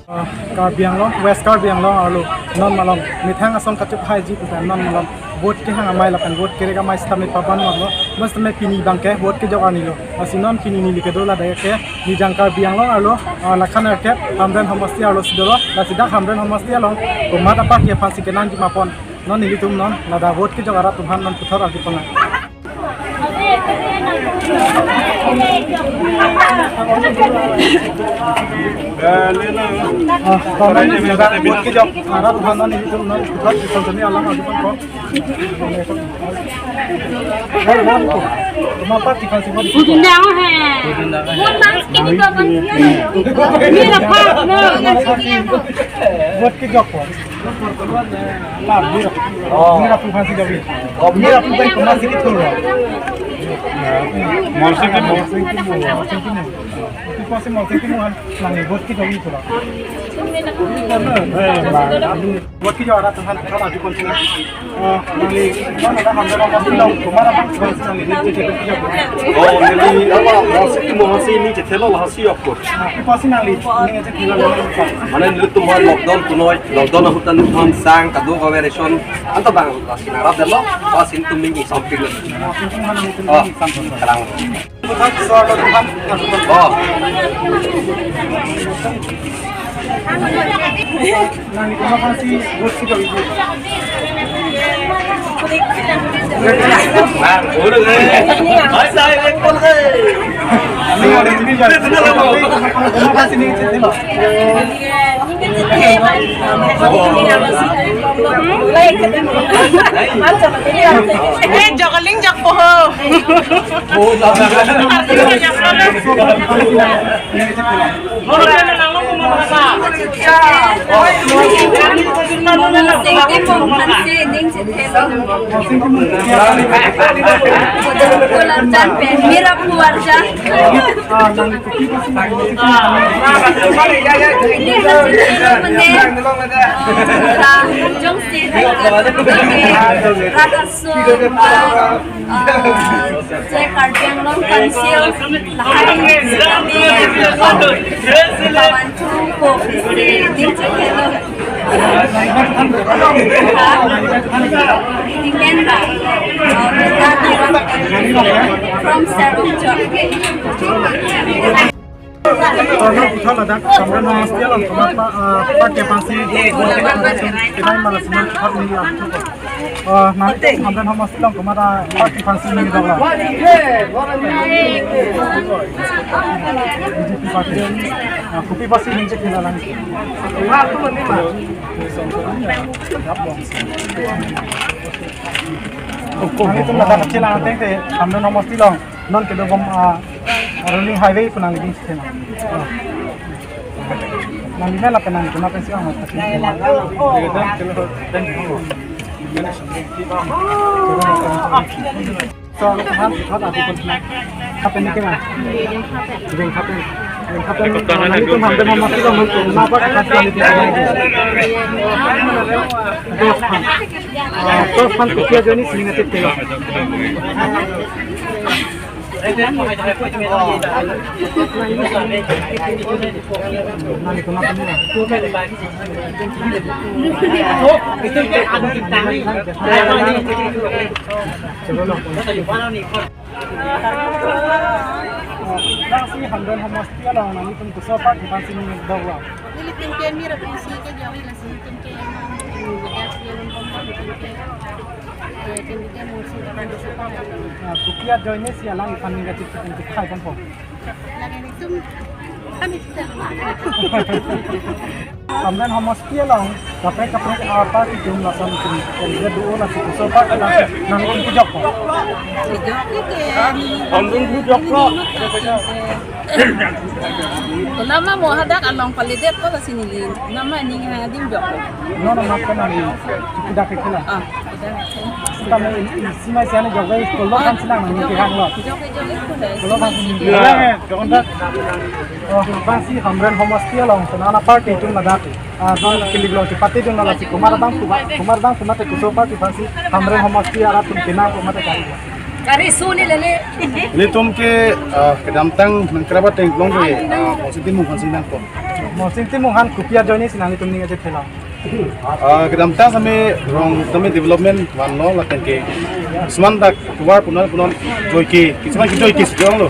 Karbi Anglong, West Karbi Anglong, Arlo, non malong, mithang asong kacup haji putan non malong, vote ke hang amai lapan vote kerega mai stamit papan malo, mas me pini bangke vote ke jawab nilo, asinon pini nili ke dola daya ke, ni jang Karbi Anglong Arlo, lakhan erke, hamren homasti Arlo sidolo, la sidak hamren homasti Along, kumata pak ye fansi ke nanti mapon, non nili tum non, nada vote ke jawab tumhan non putar agi pona. Pasti mau sih kan nanti buat kita gitu lah. Buat kita ada Tuhan kalau ada kunci. Nanti mana ada hamil apa bilang kemana bang nanti jadi. Oh nanti apa masih ini jadi lah hasil apa? Pasti nanti ini aja kita. Mana dulu tuh mau lockdown kunoy lockdown aku tadi tuh sang kado coversion atau bang masih narap dulu pas itu minggu samping lagi. Oh sekarang. Oh. Nanti terima kasih buat kita itu. Nah, udah deh. Masa ini pun deh. Ini ada ini jadi. Terima kasih nih jadi loh. Jogaling jak po. Oh, from Sarojak. Karena putar ledak, kemudian mesti alam pakai pasti kita malas putar ini lah. Nanti kemudian mesti alam kemana pakai pasti ini dah lah. Kopi pasti ini cek kita lagi. Nanti tu ledak kecil nanti te, kemudian mesti alam non kita bom rolling highway pun nanti sih. Nanti mana penang cuma pensi amat. Soal kan ada di pun. Kapan ni kemana? Jeng kapan? Kapan? Nanti pun hampir mesti kamu apa kasih ni dia. Terus pan kuliah jadi sini nanti tengok. Nasi hamdan hamasti alang nani pun kusopak bukan sini bawa. Ini tingkian mira presi ke jawi lah sini tingkian. Kukiat join ni siapa lagi fan negatif untuk kai kan pun. Lagi itu kami tidak. Kemudian hamasti alang sampai kapal apa itu melakukan kerja dua lah situ sopak nang untuk joko. Untuk joko. Nama mau hadak along palidet ko sa sinilin. Nama ini ngadim joko. Nono makan lagi sudah kekela. Kami simai sana joko itu lo kan senang nanti kehang lo. Lo kan senang. Jangan pasti hamran hamasti alang senana party itu nada. Don kili lo cipati itu nala si kumar bang kumate kusopa pasti hamran hamasti alat tumpina kumate kari. Kari suni lele. Ini tuh ke kedamtang mengkerabat yang belum deh, positif mungkin sih nangko. mau sing tim han kupiah join ni sinang tum ni aja thela kedam ta same rong same development wan no la kan ke seman dak keluar punon joy ke kisman ki joy ke sejong lo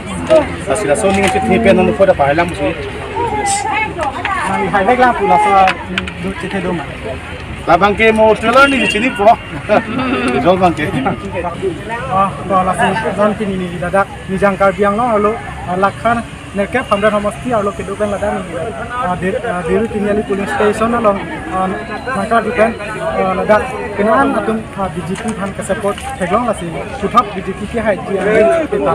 asila so ni ke ni pen no foda pa halam musi nang hai vek la pula sa du che do ma la bang ke mo trailer ni sini po jol bang ke do la sing don pini ni dadak ni jangkar biang no lo lakhan Nekep hamdan hamasti alo kedukan ladan ni diru tinggali polling station along maka dikan ladak kenan atun BJP han ke support teglong lasi puthap BJP ki hai ji kita